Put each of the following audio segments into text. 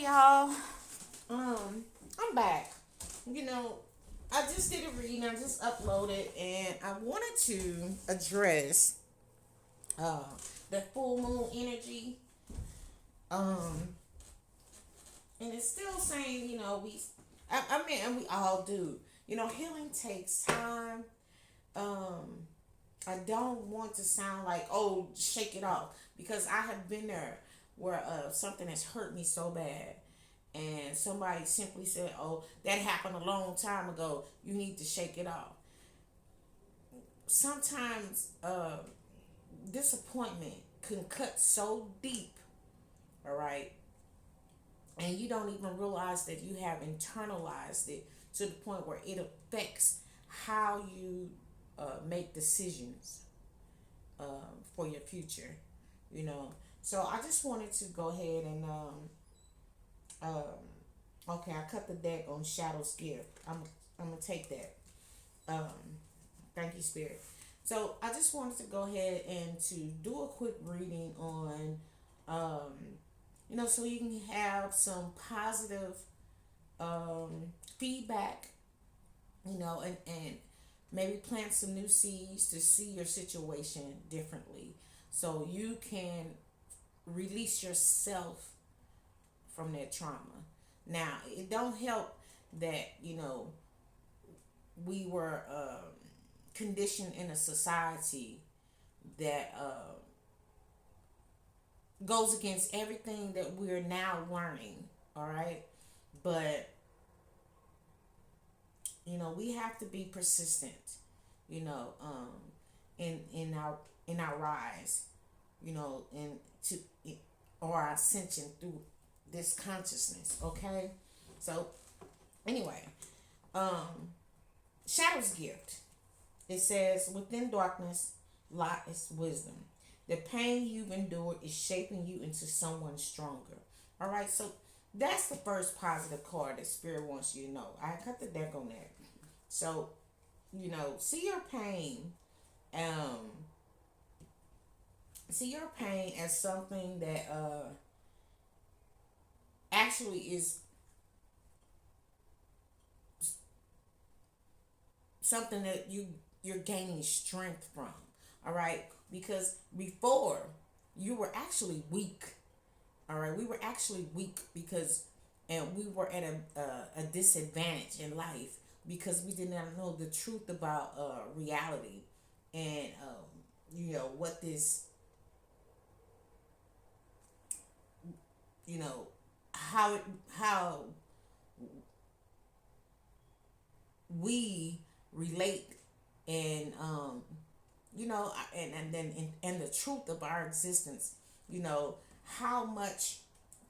y'all. I'm back. You know, I just did a reading. I just uploaded, and I wanted to address uh the full moon energy. Um, and it's still saying, I mean, and we all do. Healing takes time. Um, I don't want to sound like, oh, shake it off, because I have been there where something has hurt me so bad, and somebody simply said, oh, that happened a long time ago. You need to shake it off. Sometimes disappointment can cut so deep, all right, and you don't even realize that you have internalized it to the point where it affects how you make decisions for your future, you know. So I just wanted to go ahead and okay, I cut the deck on Shadow's Gift. I'm gonna take that. Um, Thank you, Spirit. So I just wanted to go ahead and to do a quick reading on, um, so you can have some positive feedback, and maybe plant some new seeds to see your situation differently, so you can release yourself from that trauma. Now, it don't help that we were conditioned in a society that goes against everything that we're now learning. All right, but we have to be persistent. You know, in our rise. And to or our ascension through this consciousness. Okay, so anyway, um, Shadow's Gift. It says, within darkness lies wisdom. The pain you've endured is shaping you into someone stronger. All right, so that's the first positive card that Spirit wants you to know. I cut the deck on that. So, see your pain, um, see your pain as something that actually is something that you're gaining strength from. All right, because before you were actually weak. All right, we were actually weak because, and we were at a disadvantage in life because we did not know the truth about reality, and what this, how how we relate, and and then and the truth of our existence. How much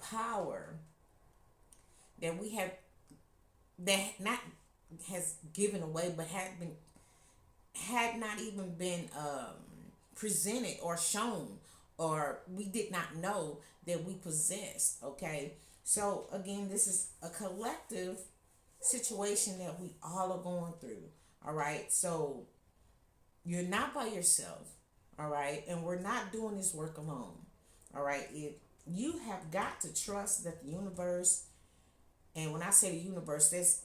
power that we have, that not has given away, but had not even been presented or shown, or we did not know that we possessed. Okay, so again, this is a collective situation that we all are going through. All right, so you're not by yourself. All right, and we're not doing this work alone. All right, you have got to trust that the universe, and when I say the universe, that's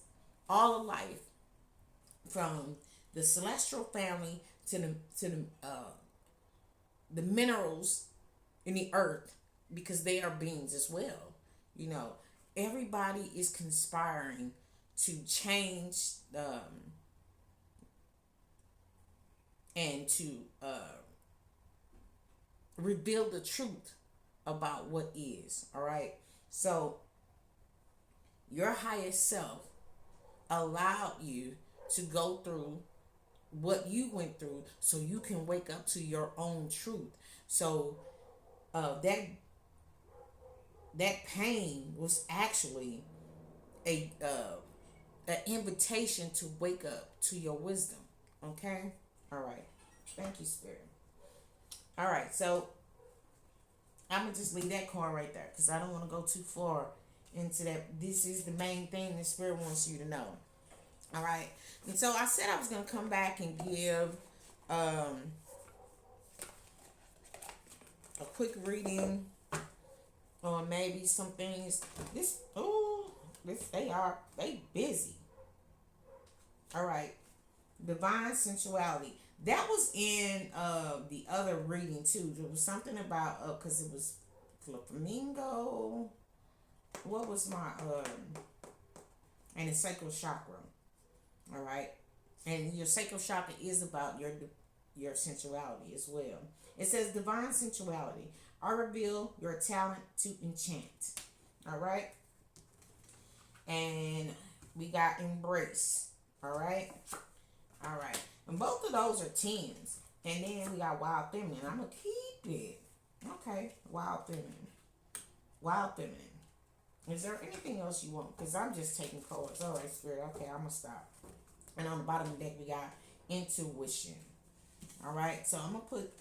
all of life, from the celestial family to the minerals in the earth, because they are beings as well. You know, everybody is conspiring to change, and to reveal the truth about what is. All right. So your highest self allowed you to go through what you went through so you can wake up to your own truth. So that pain was actually a an invitation to wake up to your wisdom. Okay? All right. Thank you, Spirit. All right. So I'm going to just leave that card right there because I don't want to go too far into that. This is the main thing the Spirit wants you to know. All right. And so I said I was going to come back and give um, a quick reading or maybe some things. They busy. All right, divine sensuality. That was in the other reading too. There was something about because it was flamingo. What was my and the sacral chakra. All right, and your sacral chakra is about your sensuality as well. It says divine sensuality. I reveal your talent to enchant. All right, and we got embrace. All right, all right, and both of those are tens. And then we got wild feminine. I'm gonna keep it. Okay, wild feminine. Wild feminine. Is there anything else you want? Because I'm just taking cards. All right, Spirit. Okay, I'm going to stop. And on the bottom of the deck, we got intuition. All right, so I'm going to put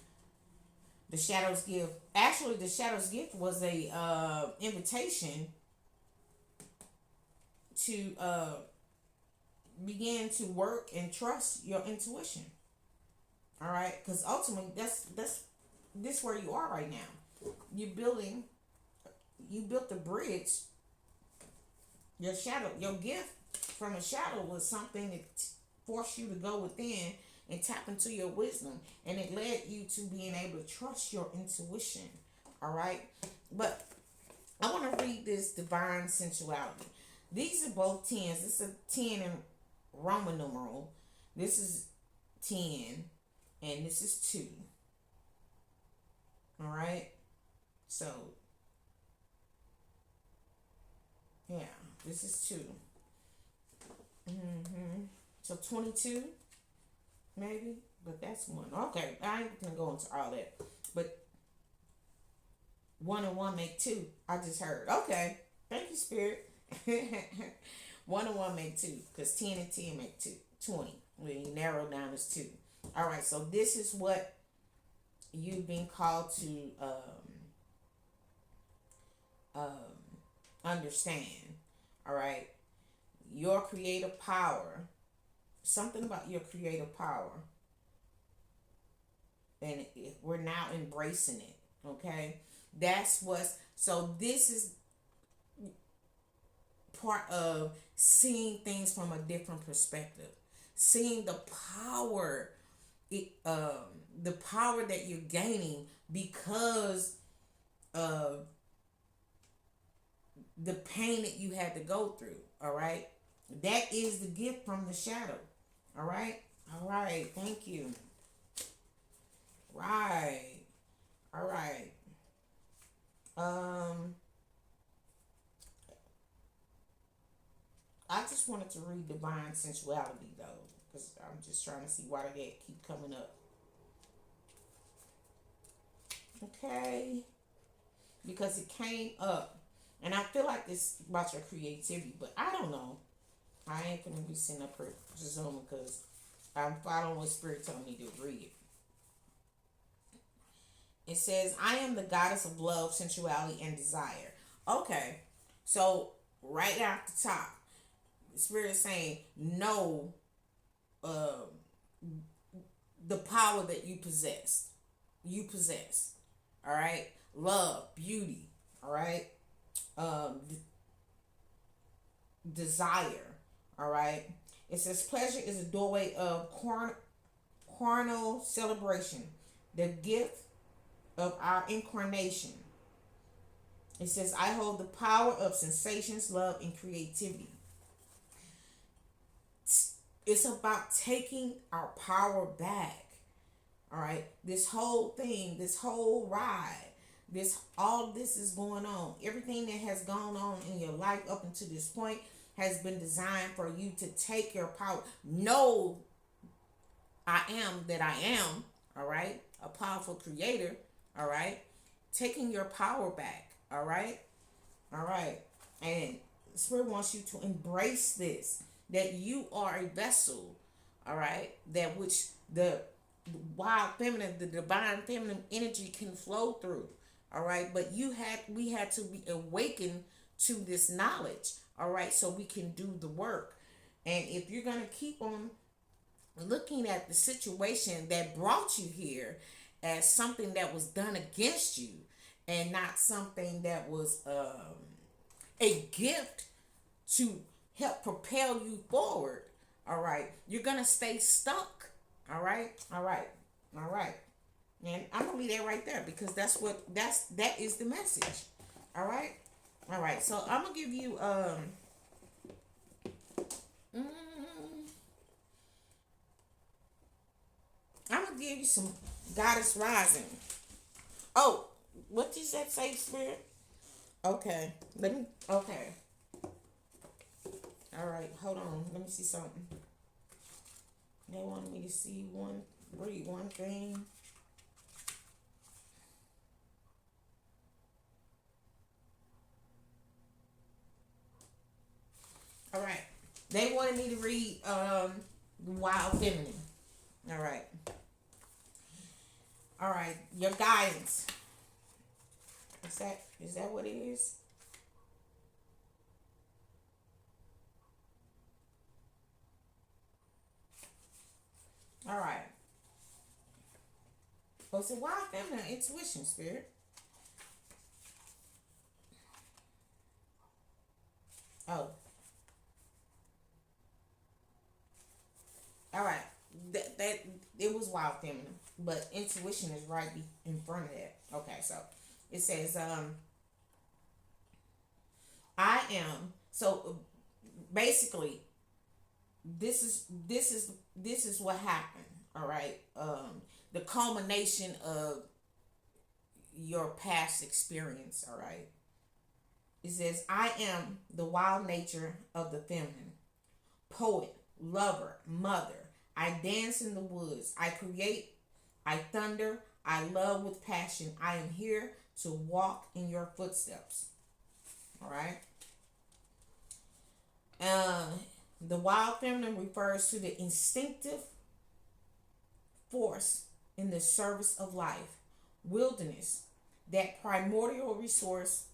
the Shadows Gift. Actually, the Shadows Gift was a invitation to begin to work and trust your intuition. All right, because ultimately, that's this where you are right now. You're building. You built the bridge. Your shadow, your gift from a shadow was something that forced you to go within and tap into your wisdom, and it led you to being able to trust your intuition. All right, but I want to read this divine sensuality. These are both tens. This is a 10 in Roman numeral. This is 10, and this is 2. All right, so yeah, this is 2. So 22, maybe, but that's 1. Okay, I ain't gonna go into all that. But 1 and 1 make 2. I just heard. Okay, thank you, Spirit. 1 and 1 make 2, because 10 and 10 make 2. 20. When you narrow down, it's 2. All right, so this is what you've been called to understand. All right, your creative power. Something about your creative power, and we're now embracing it. Okay, that's what's. So this is part of seeing things from a different perspective, seeing the power, it, the power that you're gaining because of the pain that you had to go through. All right, that is the gift from the shadow. All right, all right. Thank you. Right, all right. Um, I just wanted to read divine sensuality though, because I'm just trying to see why they keep coming up. Okay, because it came up, and I feel like this about your creativity, but I don't know. I ain't gonna be sitting up here presuming because I'm following what Spirit told me to read. It says, I am the goddess of love, sensuality, and desire. Okay, so right at the top, the Spirit is saying, know uh, the power that you possess. You possess. All right? Love, beauty. All right? Um, desire. All right? It says, pleasure is a doorway of carnal celebration, the gift of our incarnation. It says, I hold the power of sensations, love, and creativity. It's about taking our power back. All right. This whole thing, this whole ride, all this is going on. Everything that has gone on in your life up until this point has been designed for you to take your power. Know I am that I am. All right. A powerful creator. All right. Taking your power back. All right. All right. And Spirit wants you to embrace this, that you are a vessel. All right. That which the wild feminine, the divine feminine energy can flow through. All right. But we had to be awakened to this knowledge. All right. So we can do the work. And if you're going to keep on looking at the situation that brought you here as something that was done against you, and not something that was a gift to help propel you forward. All right, you're gonna stay stuck. All right, all right, all right. And I'm gonna leave that right there because that is the message. All right, all right. So I'm gonna give you mm, I'm gonna give you some goddess rising. Oh, what did that say, spirit? Okay, let me. Okay, all right. Hold on. Let me see something. They wanted me to read one thing. All right. They wanted me to read Wild Feminine. All right. All right. Your guidance. Is that what it is? All right. Oh, so Wild Feminine intuition, spirit. Oh, all right. That it was Wild Feminine, but intuition is right in front of that. Okay, so it says I am so basically this is what happened. All right, the culmination of your past experience. All right, it says I am the wild nature of the feminine, poet, lover, mother. I dance in the woods. I create. I thunder. I love with passion. I am here to walk in your footsteps. All right. Uh, the wild feminine refers to the instinctive force in the service of life, wilderness, that primordial resource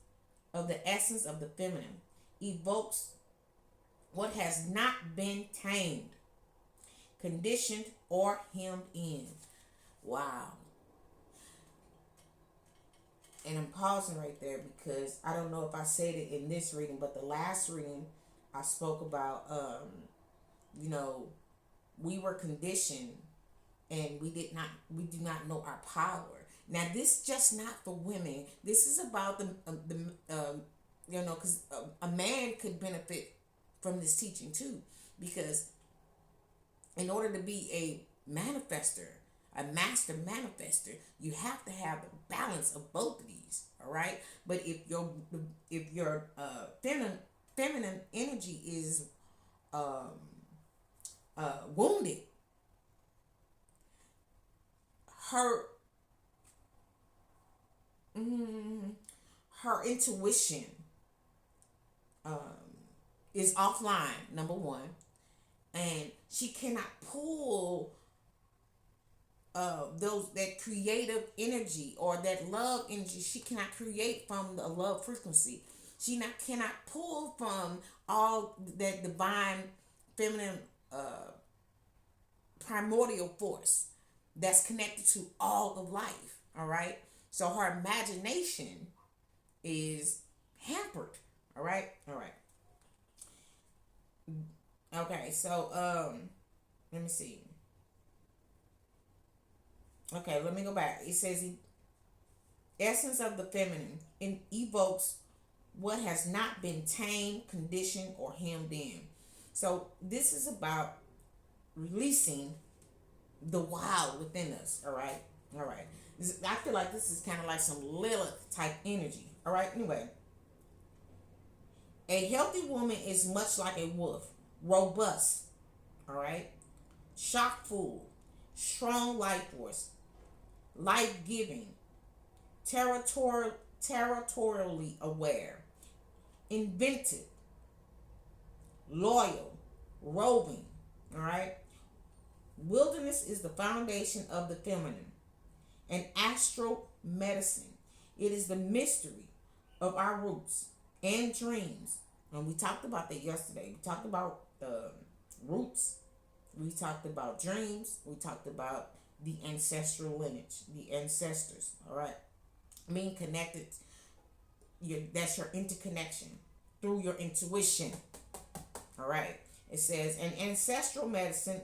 of the essence of the feminine, evokes what has not been tamed, conditioned, or hemmed in. Wow. And I'm pausing right there because I don't know if I said it in this reading, but the last reading I spoke about, you know, we were conditioned and we do not know our power. Now, this just not for women. This is about because a man could benefit from this teaching too, because in order to be a manifester, a master manifester, you have to have the balance of both of these. All right, but if your feminine energy is um, wounded, her mm, her intuition um, is offline. Number one, and she cannot pull those that creative energy or that love energy. She cannot create from the love frequency. She not cannot pull from all that divine feminine primordial force that's connected to all of life. All right, so her imagination is hampered. All right, all right, okay. So let me see. Okay, let me go back. It says the essence of the feminine evokes what has not been tamed, conditioned, or hemmed in. So this is about releasing the wild within us. All right, all right. I feel like this is kind of like some Lilith type energy. All right. Anyway, a healthy woman is much like a wolf, robust. All right, shock full, strong life force, life giving, territorially aware, inventive, loyal, roving. All right. Wilderness is the foundation of the feminine, and astral medicine. It is the mystery of our roots and dreams. And we talked about that yesterday. We talked about the roots. We talked about dreams. We talked about the ancestral lineage, the ancestors. All right. being connected. That's your interconnection through your intuition. All right. It says, in ancestral medicine,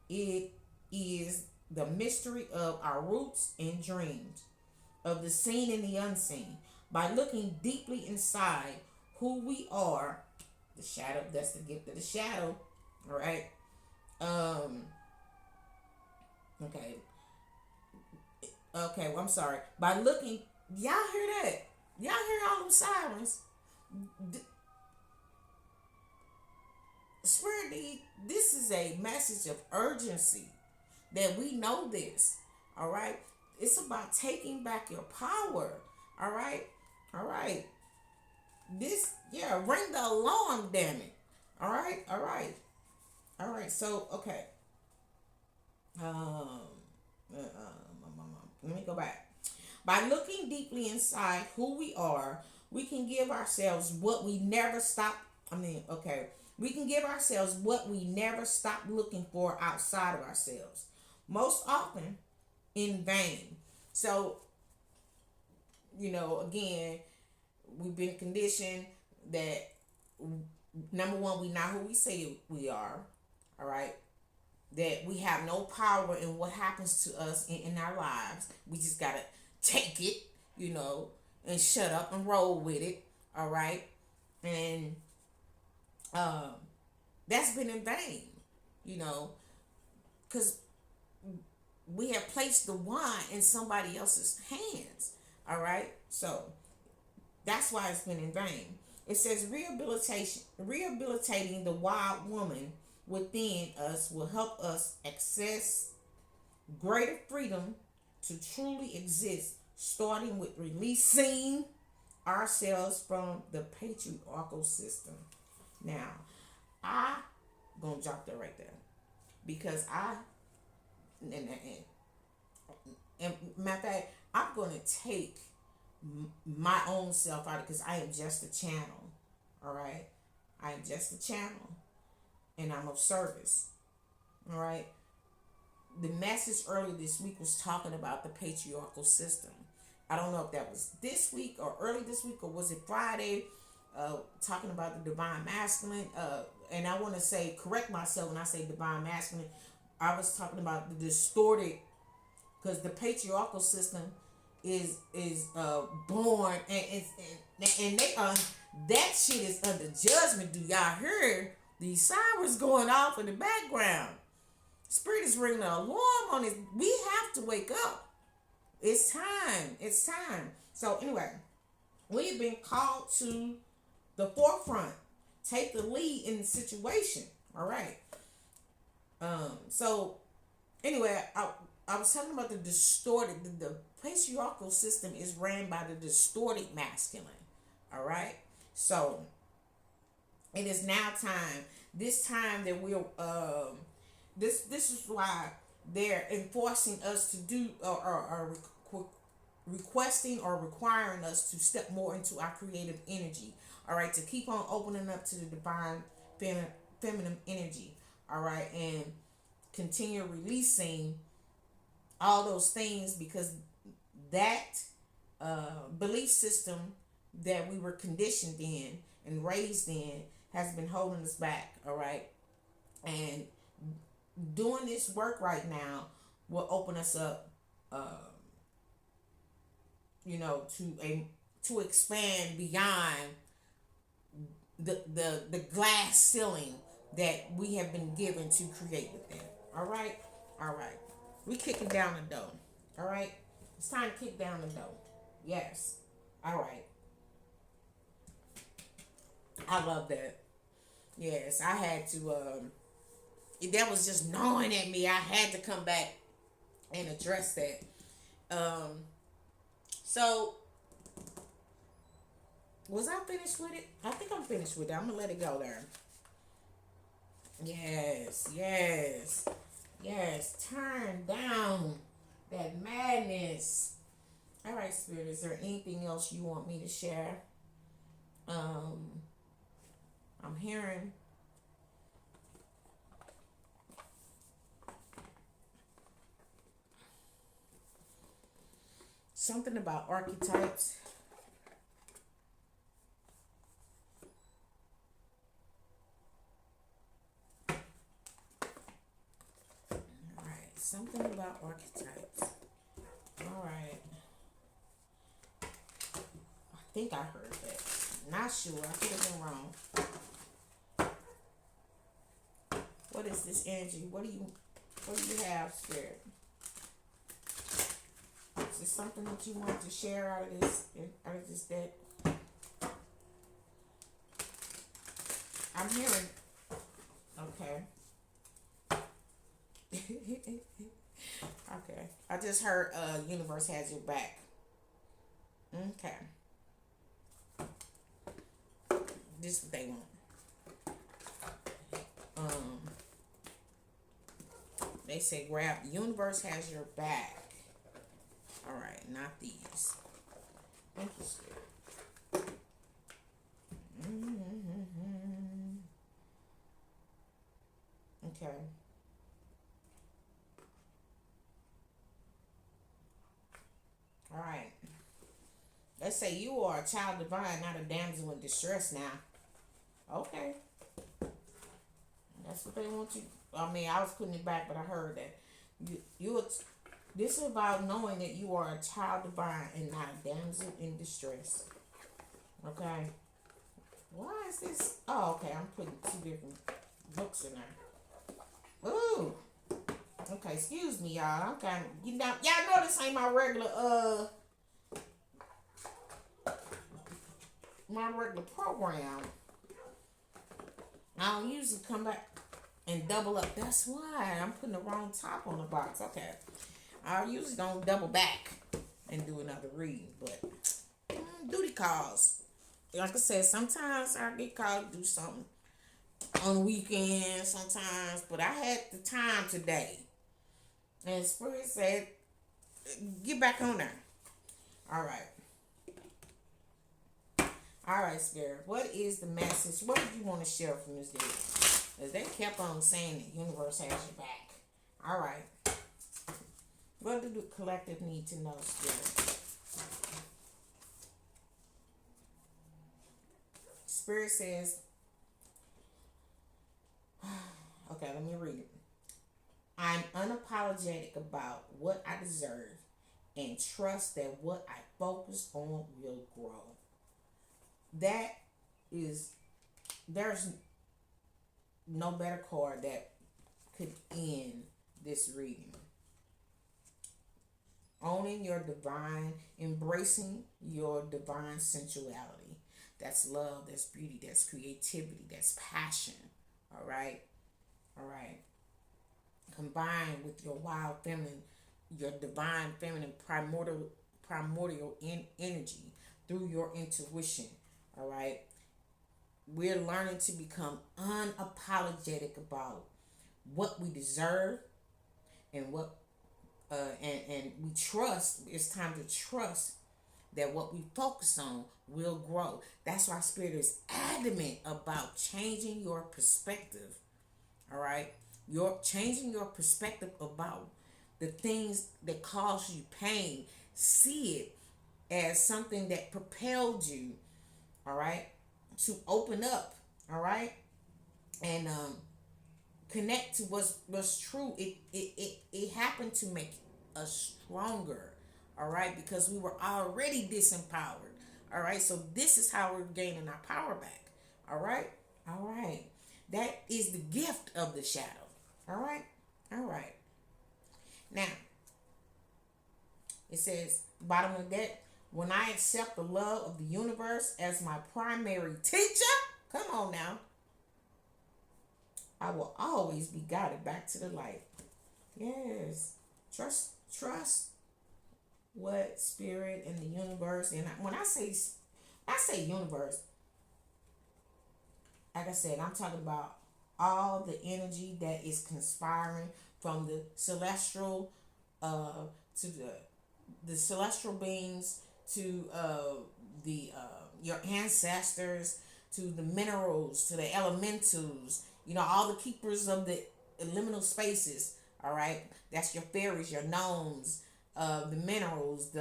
it is the mystery of our roots and dreams, of the seen and the unseen. By looking deeply inside who we are, the shadow, that's the gift of the shadow. All right. Um, okay. Okay, well, I'm sorry. By looking, y'all hear that? Y'all hear all them sirens? D- Swear to, this is a message of urgency that we know this. All right? It's about taking back your power. All right? All right. This, yeah, ring the alarm, damn it. All right? All right. All right. So, okay. Um, let me go back. By looking deeply inside who we are, we can give ourselves what we never stop. Okay. We can give ourselves what we never stop looking for outside of ourselves. Most often in vain. So, again, we've been conditioned that number one, we not who we say we are. All right. That we have no power in what happens to us in our lives. We just gotta take it, and shut up and roll with it. All right, and um, that's been in vain, you know, because we have placed the wine in somebody else's hands. All right, so that's why it's been in vain. It says rehabilitating the wild woman within us will help us access greater freedom to truly exist, starting with releasing ourselves from the patriarchal system. Now, I gonna drop that right there because and matter of fact, I'm gonna take my own self out because I am just a channel. All right, I am just a channel, and I'm of service. All right. The message earlier this week was talking about the patriarchal system. I don't know if that was this week or early this week or was it Friday, talking about the divine masculine. And I want to correct myself when I say divine masculine. I was talking about the distorted, because the patriarchal system is born and they that shit is under judgment. Do y'all hear these sirens going off in the background? Spirit is ringing an alarm on it. We have to wake up. It's time. It's time. So anyway, we've been called to the forefront. Take the lead in the situation. All right. So anyway, I was talking about the distorted. The patriarchal system is ran by the distorted masculine. All right. So it is now time. This time that we'll this is why they're enforcing us to do or requesting or requiring us to step more into our creative energy. All right, to keep on opening up to the divine feminine energy. All right, and continue releasing all those things, because that belief system that we were conditioned in and raised in has been holding us back. All right, and doing this work right now will open us up, to expand beyond the glass ceiling that we have been given to create within. All right, all right. We kicking down the door. All right, it's time to kick down the door. Yes. All right. I love that. Yes, I had to. That was just gnawing at me. I had to come back and address that. Um, so was I finished with it? I think I'm finished with it. I'm gonna let it go there. Yes, yes, yes. Turn down that madness. All right, Spirit. Is there anything else you want me to share? Um, I'm hearing. something about archetypes. All right, something about archetypes. All right, I think I heard that. Not sure. I could have been wrong. What is this energy? What do you have, Spirit? Is there something that you want to share out of this deck? I'm hearing. Okay. Okay. I just heard universe has your back. Okay. This is what they want. Um they say grab universe has your back. Alright, not these. Thank you, Spirit. Mm-hmm. Okay. Alright. Let's say you are a child divine, not a damsel in distress now. Okay. That's what they want you. I mean, I was putting it back, but I heard that. You this is about knowing that you are a child divine and not a damsel in distress. Okay. Why is this? Oh, okay. I'm putting two different books in there. Ooh. Okay, excuse me, y'all. I'm kind of y'all know this ain't my regular program. I don't usually come back and double up. That's why I'm putting the wrong top on the box. Okay. I usually don't double back and do another read, but duty calls. Like I said, sometimes I get called to do something on the weekend sometimes, but I had the time today. And Spirit said, get back on there. All right. All right, Spirit. What is the message? What do you want to share from this day? Because they kept on saying the universe has your back. All right. What do the collective need to know, Spirit? Spirit says, okay, let me read it. I'm unapologetic about what I deserve and trust that what I focus on will grow. That is, there's no better card that could end this reading. Owning your divine, embracing your divine sensuality. That's love, that's beauty, that's creativity, that's passion. All right? All right. Combined with your wild feminine, your divine feminine primordial energy through your intuition. All right? We're learning to become unapologetic about what we deserve and what and we trust. It's time to trust that what we focus on will grow. That's why Spirit is adamant about changing your perspective. All right, you're changing your perspective about the things that cause you pain. See it as something that propelled you. All right, to open up. All right, and connect to what's true. It happened to make us stronger. All right, because we were already disempowered. All right, so this is how we're gaining our power back. All right, all right. That is the gift of the shadow. All right, all right. Now it says bottom of that. When I accept the love of the universe as my primary teacher, come on now, I will always be guided back to the light. Yes. Trust what Spirit and the universe, and when I say universe, like I said, I'm talking about all the energy that is conspiring from the celestial to the celestial beings to the your ancestors, to the minerals, to the elementals, all the keepers of the liminal spaces. All right, that's your fairies, your gnomes, the minerals,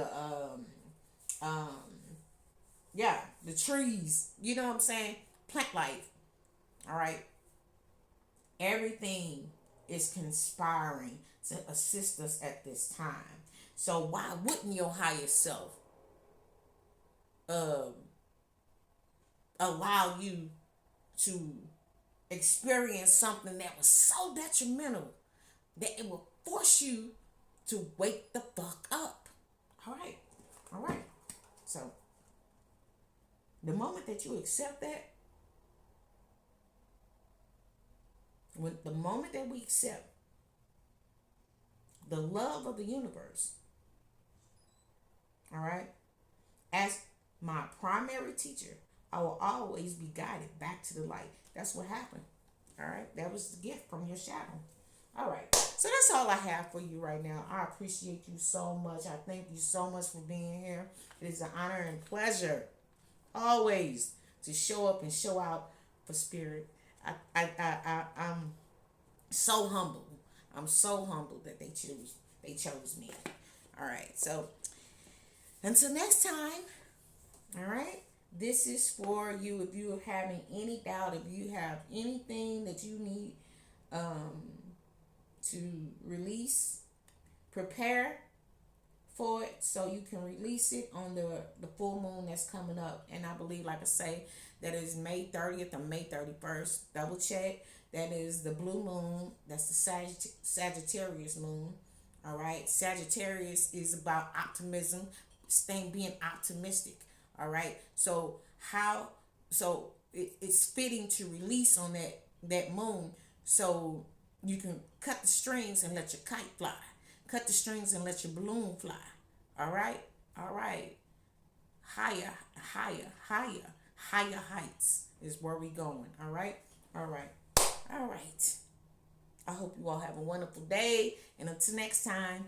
um, yeah, the trees. You know what I'm saying? Plant life. All right. Everything is conspiring to assist us at this time. So why wouldn't your higher self um, allow you to experience something that was so detrimental that it will force you to wake the fuck up? All right. All right. So the moment that you accept that, when the moment that we accept the love of the universe, all right, as my primary teacher, I will always be guided back to the light. That's what happened. All right. That was the gift from your shadow. All right. So that's all I have for you right now. I appreciate you so much. I thank you so much for being here. It is an honor and pleasure always to show up and show out for spirit. I'm so humble. I'm so humbled that they chose me. All right. So until next time, all right. This is for you if you are having any doubt, if you have anything that you need um, to release, prepare for it so you can release it on the full moon that's coming up. And I believe, like I say, that is May 30th or May 31st. Double check. That is the blue moon. That's the Sagittarius moon. All right. Sagittarius is about optimism, being optimistic. All right. So how? So it's fitting to release on that moon, so you can cut the strings and let your kite fly. Cut the strings and let your balloon fly. All right. All right. Higher, higher, higher, higher heights is where we going. All right. All right. All right. I hope you all have a wonderful day. And until next time,